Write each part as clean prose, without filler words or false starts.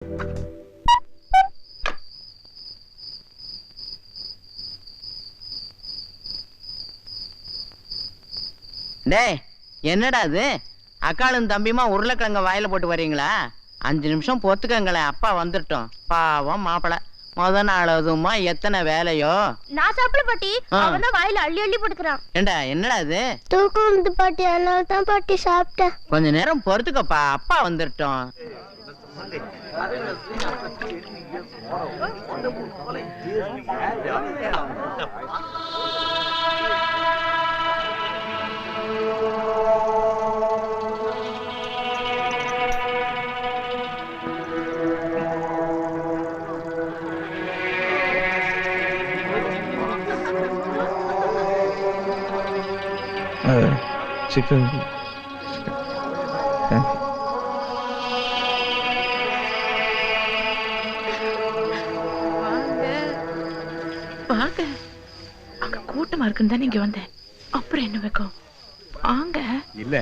டேய், என்னடா அது? அக்காளும் தம்பியுமா உருளைக்கிழங்க வாயில போட்டு வரீங்களா? 5 நிமிஷம் பொத்துக்கங்களேன், அப்பா வந்துட்டோம். பாவம் மாப்பிள முத நாள் அதுமா எத்தனை வேலையோ. நான் சாப்பிட பாட்டி, அவன் தான் வாயில அள்ளி அள்ளி போட்டுக்கிறான். ஏண்டா, என்னடா அது? தூக்கம் வந்து பாட்டி, அதனால தான் பாட்டி சாப்பிட்டேன். கொஞ்ச நேரம் பொறுத்துக்கப்பா, அப்பா வந்துட்டோம். சிக்கன் வாங்க. அங்க கூட்டமா இருக்குன்னு தான் நீங்க வந்தேன். அப்புறம் என்ன வைக்கும்? வாங்க. இல்ல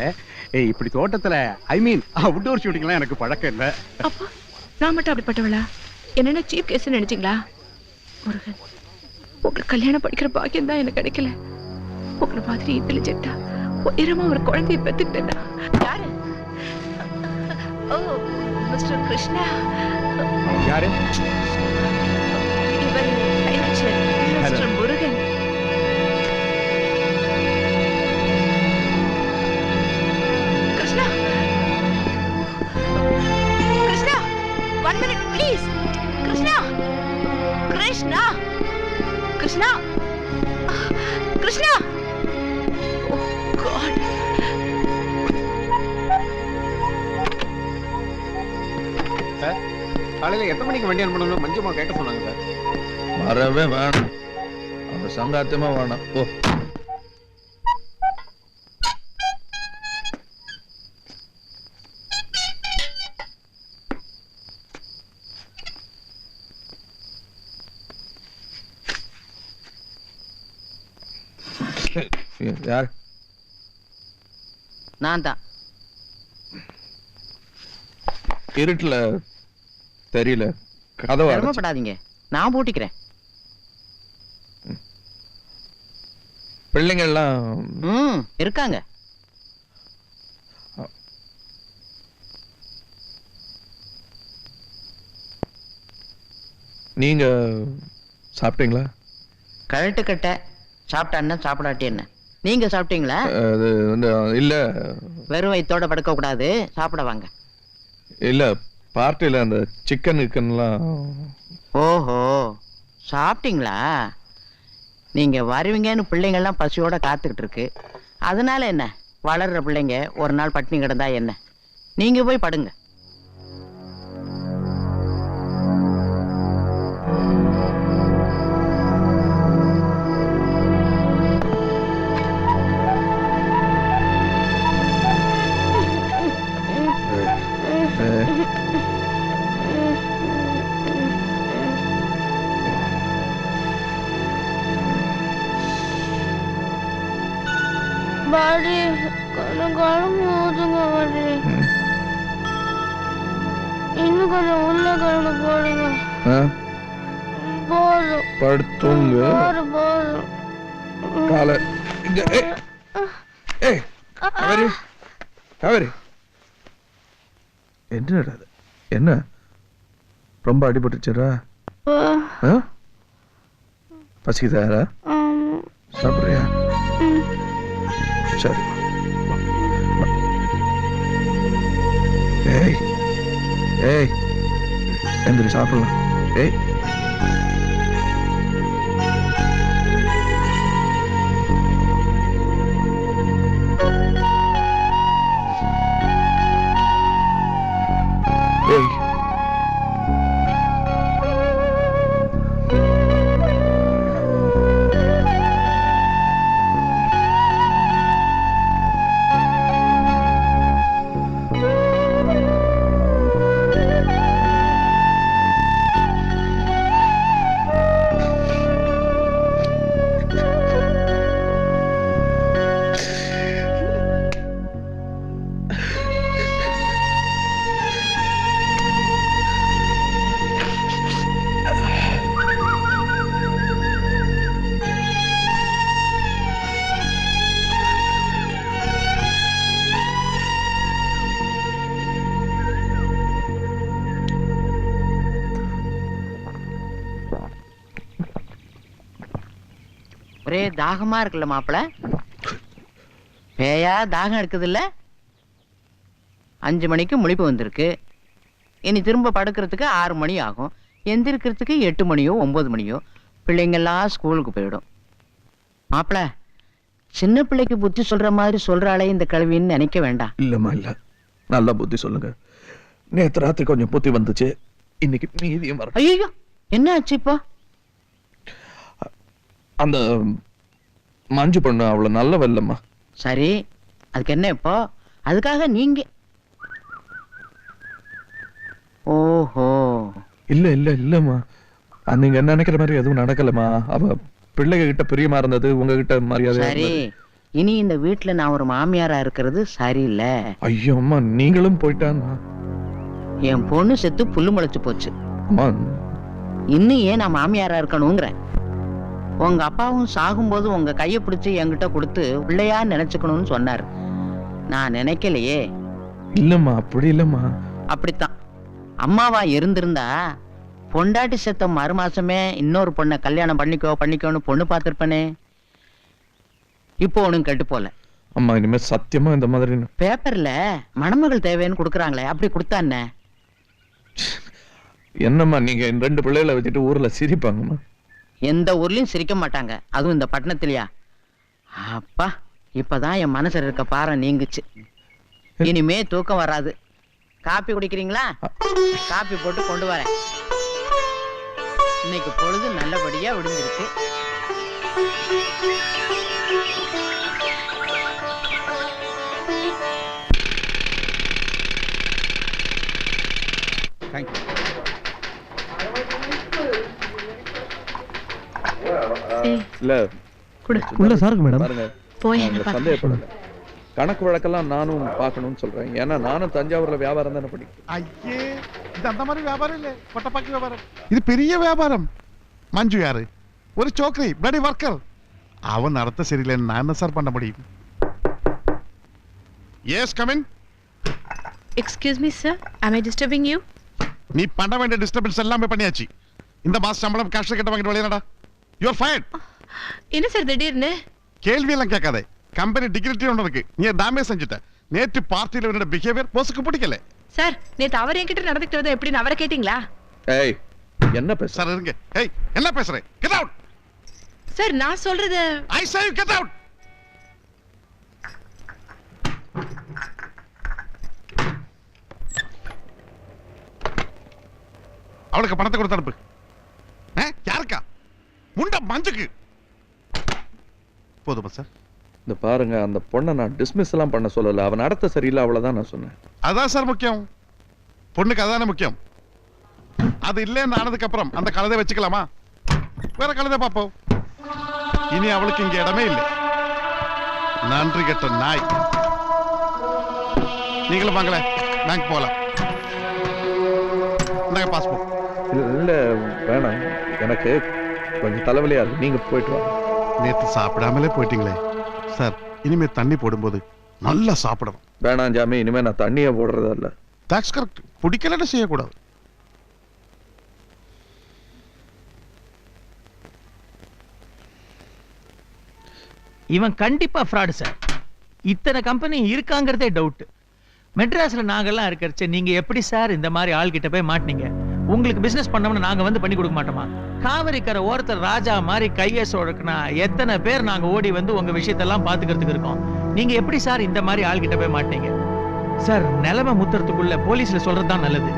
இப்படி தோட்டத்துல ஐ மீன் அவுட்டோர் ஷூட்டிங்லாம் எனக்கு பழக்கம் இல்ல. அப்போ நான் மட்டும் அப்படிப்பட்டவளா? என்னென்ன சீப் கேஸ் நினைச்சீங்களா? முருகன், உங்களுக்கு கல்யாணம் படிக்கிற பாக்கியம் தான் எனக்கு கிடைக்கல. உங்களை மாதிரி இன்டெலிஜென்ட்டா உயரமா ஒரு குழந்தைய பெத்துக்கிட்டேன்னா. யாரு? ஓ, மிஸ்டர் கிருஷ்ணா. யாரு? இவர் financier mister Murugan. Krishna, Krishna, 1 minute please. Krishna, Krishna, Krishna, Krishna. Oh God. காலையில எத்தனை மணிக்கு வண்டி அனுப்பணும் மஞ்சுமா கேட்க சொன்னாங்க சார். வரவே வேணாம், அவன் சங்காத்தமா வேணாம். ஓ, யார்? நான் தான். இருட்டுல தெரியல, கதவை அடைச்சு. சிரமப்படாதீங்க, நான் பூட்டிக்கிறேன். பிள்ளைங்க எல்லாம் இருக்காங்க. நீங்க சாப்பிட்டீங்களா? கழட்டுக்கட்ட சாப்பிட்டான்னா சாப்பிடாட்டி என்ன? நீங்க சாப்பிட்டீங்களா? அது வந்து இல்ல, வெறும் வயித்தோட படுக்க கூடாது, சாப்பிட வாங்க. இல்ல பார்ட்டில அந்த சிக்கன் கிக்கன்லாம். ஓஹோ, சாப்பிட்டீங்களா? நீங்க வருவீங்கன்னு பிள்ளைங்கள்லாம் பசியோட காத்துக்கிட்டு இருக்கு. அதனால என்ன, வளர்ற பிள்ளைங்க ஒரு நாள் பட்டினி கிடந்தா என்ன? நீங்க போய் படுங்க. பாடி கணக்காலம் போதுங்க பாடி, இன்னும் கொஞ்சம் உருளைக்கிழங்கு போடுங்க. போதும், படுத்துங்க. போதும். காலை இங்க. ஏய் காவேரி, காவேரி, என்னடா இது? என்ன ரொம்ப அடிபட்டுச்சுடா? பசிக்குதா? சாப்பிட்றியா? சரி. ஏய் ஏய், எந்திரி சாப்பிடலாம். ஏய், ஏய், ஒரே தாகமா இருக்குல்ல மாப்பிள? பேயா தாகம் இருக்குதுல்ல? 5 மணிக்கு முழிப்பு வந்திருக்கு. இனி திரும்ப படுக்கிறதுக்கு 6 மணி ஆகும். எந்திரிக்கிறதுக்கு 8 மணியோ 9 மணியோ. பிள்ளைங்கெல்லாம் ஸ்கூலுக்கு போயிடும். மாப்பிள, சின்ன பிள்ளைக்கு புத்தி சொல்ற மாதிரி சொல்றாளே இந்த கல்வின்னு நினைக்க வேண்டாம். இல்லம்மா இல்ல, நல்ல புத்தி சொல்லுங்க. நேத்து ராத்திரி கொஞ்சம் புத்தி வந்துச்சு, இன்னைக்கு மீதியும் வர. ஐயோ, என்ன ஆச்சு இப்போ? அந்த மஞ்சு பொண்ணு அவ்வளவு நல்லவ இல்லம்மா. சரி, அதுக்கு என்ன இப்போ? அதுக்காக நீங்க ஓஹோ. இல்ல இல்ல இல்லம்மா, நீங்க என்ன நினைக்கிற மாதிரி எதுவும் நடக்கலம்மா. அவ பிள்ளைங்க கிட்ட பிரியமா இருந்தது, உங்ககிட்ட மரியாதை. சரி, இனி இந்த வீட்டுல நான் ஒரு மாமியாரா இருக்கிறது சரியில்லை. ஐயோ அம்மா, நீங்களும் போயிட்டான்னா என் பொண்ணு செத்து புல்லு முளைச்சு போச்சு. அம்மா. இன்னும் ஏன் நான் மாமியாரா இருக்கணுங்கிறேன். உங்க அப்பாவும் சாகும்போது உங்க கையை பிடிச்சு என்கிட்ட கொடுத்து பிள்ளையா நினைச்சுக்கணும்னு சொன்னாரு. நான் நினைக்கலையே. இல்லம்மா, அப்படி இல்லம்மா. அப்படித்தான். அம்மாவா இருந்திருந்தா பொண்டாட்டி செத்த மறுமாசமே இன்னொரு பொண்ணை கல்யாணம் பண்ணிக்கோன்னு பொண்ணு பார்த்திருப்பனே. இப்போ ஒண்ணும் கெட்டு போல. அம்மா, இனிமே சத்தியமா இந்த மாதிரி பேப்பர்ல மணமகள் தேவைன்னு கொடுக்குறாங்களே, அப்படி கொடுத்தா என்ன? என்னம்மா நீங்க 2 பிள்ளைகளை வச்சுட்டு ஊர்ல சிரிப்பாங்கம்மா. எந்த ஊர்லயும் சிரிக்க மாட்டாங்க, அதுவும் இந்த பட்டணத்திலயா? அப்பா, இப்பதான் என் மனசுல இருக்க பாறை நீங்குச்சு. இனிமே தூக்கம் வராது. காப்பி குடிக்கிறீங்களா? காப்பி போட்டு கொண்டு வரேன். இன்னைக்கு பொழுது நல்லபடியா விடுஞ்சிருக்கு. இல்ல உள்ள சாருக்கு மேடம். பாருங்க, போய் அவங்க சந்தேகப்படல. கணக்கு வழக்கெல்லாம் நானும் பார்க்கணும்னு சொல்றேன். ஏன்னா நானும் தஞ்சாவூர்ல வியாபாரம் தானே படிக்கிறேன். ஐயே, இது அந்த மாதிரி வியாபாரம் இல்ல, கொட்டப்பாக்கி வியாபாரம். இது பெரிய வியாபாரம். மஞ்சு யாரு? ஒரு சோக்கரி, பிளடி வர்க்கர். அவன் நடத்த சரியில்லைன்னு நான் என்ன சார் பண்ண முடியும்? Yes, come in. Excuse me sir, am I disturbing you? நீ பண்ண வேண்டிய டிஸ்டர்பன்ஸ் எல்லாமே பண்ணியாச்சு. இந்த மாசம் சம்பளம் கேஷ் கிட்ட வாங்கிட்டு வெளியேடா. You are fired. என்ன சார் திடீர்னு? கேள்வி எல்லாம் கேட்காதே. கம்பெனி டிகிரிட்டி ஒன்று இருக்கு, நீ டேமேஜ் செஞ்சுட்ட. நேற்று பார்ட்டியில் என்னோட பிஹேவியர் போஸுக்கு பிடிக்கல. சார், நேத்து அவர் என்கிட்ட நடந்துக்கிட்டது எப்படின்னு அவரை கேட்டீங்களா? ஏய், என்ன பேச? சார் இருங்க. ஏய், என்ன பேசுறே? Get out. சார், நான் சொல்றது ஐ சே யூ கெட் அவுட். அவளுக்கு பணத்தை கொடுத்து அனுப்பு. யாருக்கா? முண்ட மஞ்சுக்கு. போதுமா சார்? இந்த பாருங்க, அந்த பொண்ணை நான் டிஸ்மிஸ் எல்லாம் பண்ண சொல்லல. அவன் நடத்த சரியில்லை, அவ்வளவுதான் நான் சொன்னேன். அதான் சார் முக்கியம். பொண்ணுக்கு அதானே முக்கியம். அது இல்லைன்னு ஆனதுக்கு அப்புறம் அந்த கழுதை வச்சுக்கலாமா? வேற கழுதை பாப்போம். இனி அவளுக்கு இங்க இடமே இல்லை. நன்றி கெட்ட நாய். நீங்களும் வாங்கல, பேங்க் போகலாம். இந்தாங்க பாஸ்போர்ட். இல்ல வேணாம், எனக்கு கொஞ்சம் தலைவலியா இருக்கு. நீங்க போயிட்டு வாங்க. நேற்று சாப்பிடாமலே போயிட்டீங்களே சார். இனிமே தண்ணி போடும்போது நல்லா சாப்பிடணும். வேணாம் ஜாமி, இனிமே நான் தண்ணியை போடுறதா இல்ல. Tax correct. பிடிக்கலன்னு செய்யக்கூடாது. இவன் கண்டிப்பா ஃப்ராடு சார். இத்தனை கம்பெனி இருக்காங்கிறதே டவுட். மெட்ராஸ்ல நாங்கெல்லாம் இருக்கிறச்சு நீங்க எப்படி சார் இந்த மாதிரி ஆள் கிட்ட போய் மாட்டீங்க? உங்களுக்கு பிசினஸ் பண்ணோம்னு நாங்க வந்து பண்ணி கொடுக்க மாட்டோமா? காவிரிக்கரை ஒருத்தர் ராஜா மாதிரி கையை சொடக்குனா எத்தனை பேர் நாங்க ஓடி வந்து உங்க விஷயத்தெல்லாம் பாத்துக்கிறதுக்கு இருக்கோம். நீங்க எப்படி சார் இந்த மாதிரி ஆள் கிட்ட போய் மாட்டீங்க சார்? நிலைமை முத்துறதுக்குள்ள போலீஸ்ல சொல்றதுதான் நல்லது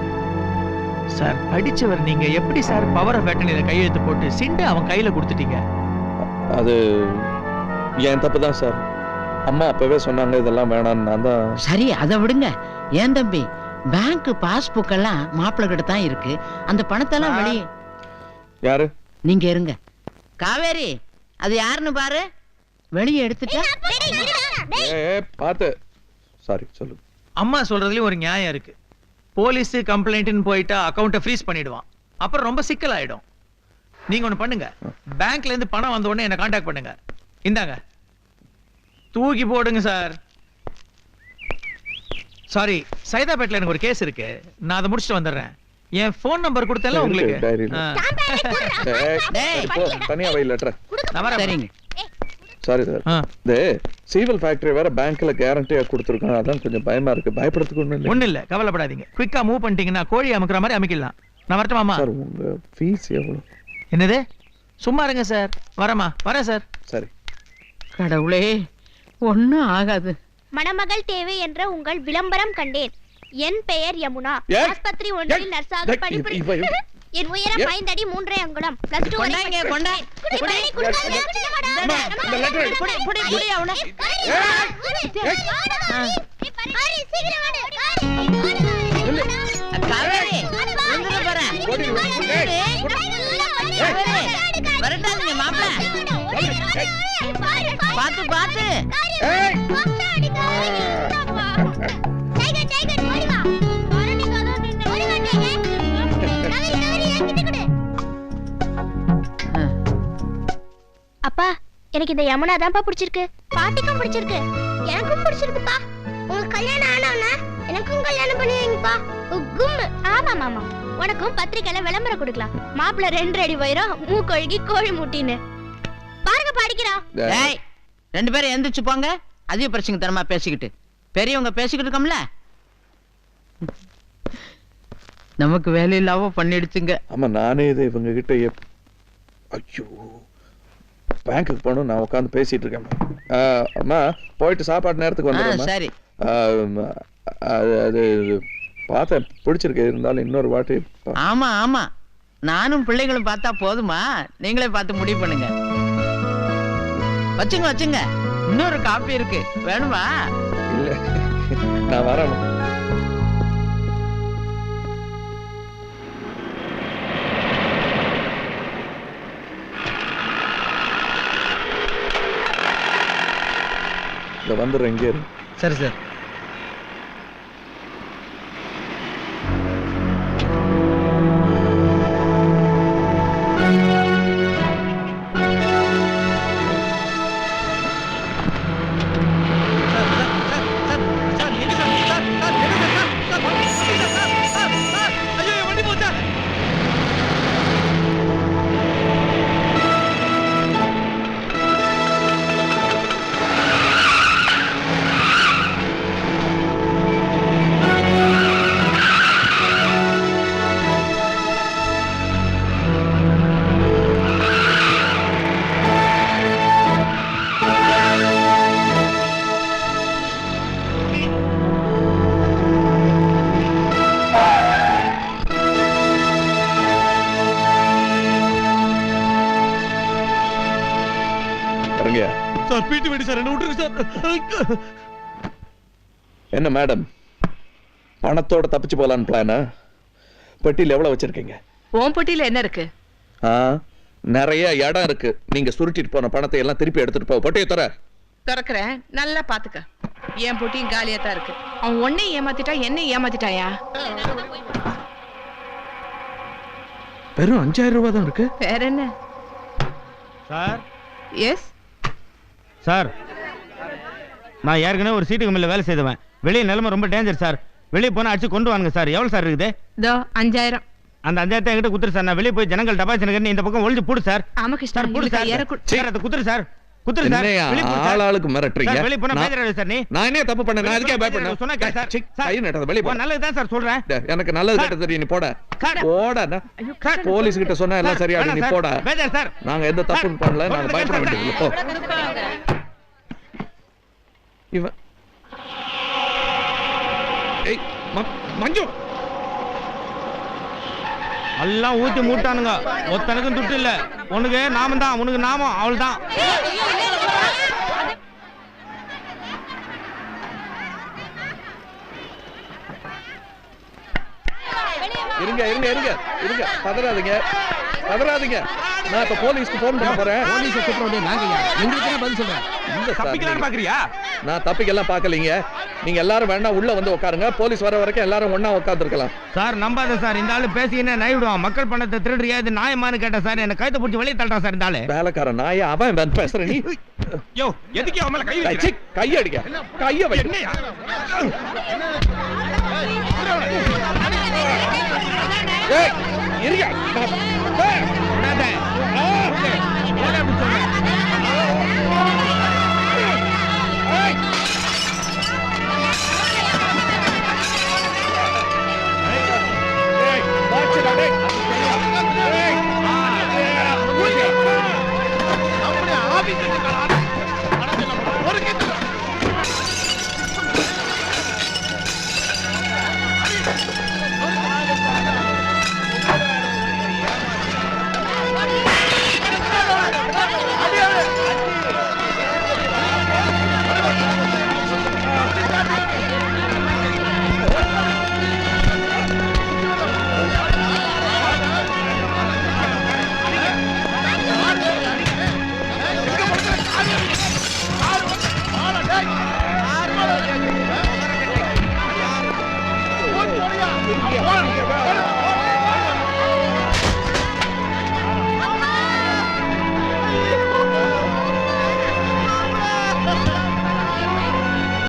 சார். படிச்சவர் நீங்க எப்படி சார் பவர் ஆஃப் அட்டர்னில கையெழுத்து போட்டு சிண்டு அவன் கையில கொடுத்துட்டீங்க? அது என் தப்பு தான் சார். அம்மா அப்பவே சொன்னாங்க இதெல்லாம் வேணான்னு. நான் தான். சரி, அதை விடுங்க. ஏன் தம்பி, பேங்க் பாஸ்புக் எல்லாம் மாப்பிள்ளை கிட்ட தான் இருக்கு. அந்த பணத்தெல்லாம் வெளியே. யாரு? நீங்க இருங்க. காவேரி, அது யாருன்னு பாரு. வெளியே எடுத்துட்டா. பாத்து. சாரி, சொல்லு. அம்மா சொல்றதுலயும் ஒரு நியாயம் இருக்கு. போலீஸ் கம்ப்ளைண்ட்னு போயிட்டா அக்கவுண்ட்டை ஃப்ரீஸ் பண்ணிடுவான். அப்புறம் ரொம்ப சிக்கல் ஆயிடும். நீங்க ஒண்ணு பண்ணுங்க, பேங்க்ல இருந்து பணம் வந்த உடனே என்ன கான்டாக்ட் பண்ணுங்க. இந்தாங்க, தூக்கி போடுங்க சார். சாரி, சைதாப்பேட்ல எனக்கு ஒரு கேஸ் இருக்கு. நான் அதை முடிச்சுட்டு வந்துடுறேன். என் போன் நம்பர் கொடுத்தேன்ல உங்களுக்கு. தனியா வை லெட்டர். சரிங்க. Sorry sir. இந்த சீவல் ஃபேக்டரி வேற பேங்க்ல கேரண்டியா கொடுத்துருக்காங்க. அதான் கொஞ்சம் பயமா இருக்கு. பயப்படுறதுக்கு ஒண்ணும் இல்ல. கவலைப்படாதீங்க. குயிக்கா மூவ் பண்ணிட்டீங்கன்னா கோழி அமுக்குற மாதிரி அமைக்கலாம். நான் வரட்டுமாமா? சார் உங்க ஃபீஸ் எவ்வளவு? என்னது? சும்மா இருங்க சார். வரேன் சார். சரி. கடவுளே, ஒன்னும் ஆகாது. மணமகள் தேவை என்ற உங்கள் விளம்பரம் கண்டேன். என் பெயர் யமுனா. ஆஸ்பத்திரி ஒன்றில் நர்ஸாக பணிபுரிகிறேன். என் உயரம் 5 அடி 3 அங்குலம். +2 கொண்டாங்க கொண்டா. வரட்டாதீங்க மாப்பிள்ள. பாத்து பாத்து. அப்பா, எனக்கு இந்த யமுனா தான்ப்பா பிடிச்சிருக்கு. பாட்டிக்கும் பிடிச்சிருக்கு. எனக்கும் பிடிச்சிருக்குப்பா. உங்களுக்கு கல்யாணம் ஆனவனா எனக்கும் கல்யாணம் பண்ணி வைங்கப்பா. உக்கும். ஆமா மாமா, உனக்கும் பத்திரிக்கையில விளம்பரம் கொடுக்கலாம். மாப்பிள்ள 2 அடி உயரம், மூக்கொழுகி கோழி முட்டின்னு. பாருங்க படிக்கிறான். ஏய், 2 பேரும் எந்திரிச்சு போங்க. அதிக பிரச்சனை தரமா பேசிக்கிட்டு பெரியவங்க பேசிக்கிட்டு இருக்கோம்ல. நமக்கு வேலையில்லாம பண்ணிடுச்சுங்க. ஆமா, நானே இதை இவங்க கிட்ட ஐயோ, பேங்க்குக்கு போகணும். நான் உட்காந்து பேசிட்டு இருக்கேன். அம்மா, போயிட்டு சாப்பாடு நேரத்துக்கு வந்துடுறேன். சரி. அது பார்த்தேன், பிடிச்சிருக்கு. இருந்தாலும் இன்னொரு வாட்டி. ஆமா ஆமா, நானும் பிள்ளைங்களும் பார்த்தா போதுமா? நீங்களே பார்த்து முடிவு பண்ணுங்க. வச்சுங்க. இன்னொரு காப்பி இருக்கு, வேணுமா? இல்ல, நான் வரேன். வந்துடுறேன். இங்கே சரி சார். என்ன மேடம், பணத்தோட தப்பிச்சு போலான்னு பிளானா? பெட்டியில் எவ்வளவு வச்சிருக்கீங்க? உன் பெட்டியில என்ன இருக்கு? நிறைய இடம் இருக்கு. நீங்க சுருட்டிட்டு போன பணத்தை எல்லாம் திருப்பி எடுத்துட்டு போ. பொட்டியை திறக்கிறேன், நல்லா பாத்துக்க. என் பொட்டியும் காலியா தான் இருக்கு. அவன் ஒன்னையும் ஏமாத்திட்டா, என்னையும் ஏமாத்திட்டாயா? வெறும் 5000 ரூபாய் தான் இருக்கு. வேற என்ன சார்? எஸ் சார், நான் ஏற்கனவே ஒரு சீட்டு கம்பெனியில் வேலை செய்தவன். வெளியே நிலைமை ரொம்ப டேஞ்சர் சார். வெளியே போனால் அடிச்சு கொண்டு வாங்க சார். எவ்வளோ சார் இருக்குது? 5000. அந்த 5000 என்கிட்ட குத்துரு சார். நான் வெளியே போய் ஜனங்கள் டபாச்சு இந்த பக்கம் ஒழிஞ்சு போடு சார். சார் போடு சார். அதை குத்துரு சார். குத்துரு சார். ஆளாளுக்கு மிரட்டுறீங்க. வெளியே போனா பேசுறாரு சார். நான் என்ன தப்பு பண்ணேன்? நான் அதுக்கே பயப்படணும். சொன்னா கேளு சார். கை நட்டது வெளியே போ. நல்லது தான் சார் சொல்றேன். எனக்கு நல்லது கேட்டது தெரியும். நீ போட. போடா. போலீஸ் கிட்ட சொன்னா எல்லாம் சரியாகும். நீ போடா. பேசார் சார். நாங்க எந்த தப்பும் பண்ணல. நாங்க பயப்பட வேண்டியது. இவன் ஏய் மஞ்சு, எல்லாம் ஊத்தி மூட்டானுங்க. ஒத்தனுக்கும் துட்டு இல்ல. உனக்கு நாமம் தான், உனக்கு நாமம். அவள் தான். இருங்க இருங்க இருங்க இருங்க, பதறாதீங்க பதறாதீங்க. நான் இப்ப போலீஸ்க்கு போன் பண்ண போறேன். போலீஸ் கூப்பிடுறோம். நாங்கயா உங்களுக்கு என்ன பதில் சொல்றேன்? இல்ல தப்பிக்கலாம் பாக்குறியா? நான் தப்பிக்கலாம் பாக்கலீங்க. நீங்க எல்லாரும் வேணா உள்ள வந்து உட்காருங்க. போலீஸ் வர வரைக்கும் எல்லாரும் ஒண்ணா உட்கார்ந்துருக்கலாம். சார் நம்பாத சார். இந்த ஆளு பேசினே நைவிடுவான். மக்கள் பணத்தை திருடுறியா? இது நியாயமானு கேட்டா சார். என்ன கைத்த பிடிச்சி வெளியே தள்ளுறான் சார். இந்த ஆளு வேலைக்கார நாய. அவன் பேசுற நீ. யோ, எதுக்கு அவன் மேல கை வைக்கிற? கை அடிக்க. கைய வை. என்னையா? ஏய், இருங்க. ஏய், விடாத. ஓட அப்படி சொல்றேன். இங்க வா.